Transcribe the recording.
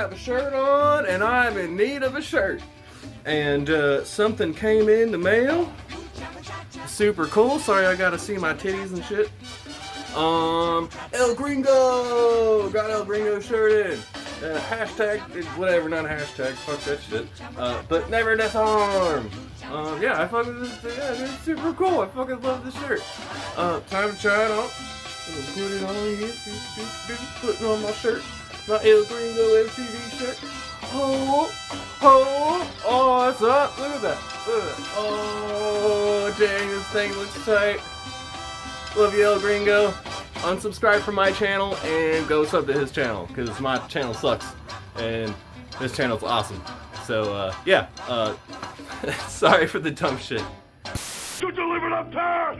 have a shirt on and I'm in need of a shirt. And something came in the mail. Super cool. Sorry I gotta see my titties and shit. El Gringo! Got El Gringo shirt in. Hashtag, whatever, not a hashtag, fuck that shit. But never disarm. Yeah, I fucking, yeah, it's super cool. I fucking love this shirt. Time to try it on. I'm gonna put it on here. Putting on my shirt. My El Gringo FPV shirt. Oh, what's up? Look at that. Look at that. Oh, dang, this thing looks tight. Love you, El Gringo. Unsubscribe from my channel and go sub to his channel, because my channel sucks and this channel's awesome. So, yeah, sorry for the dumb shit. You delivered up there!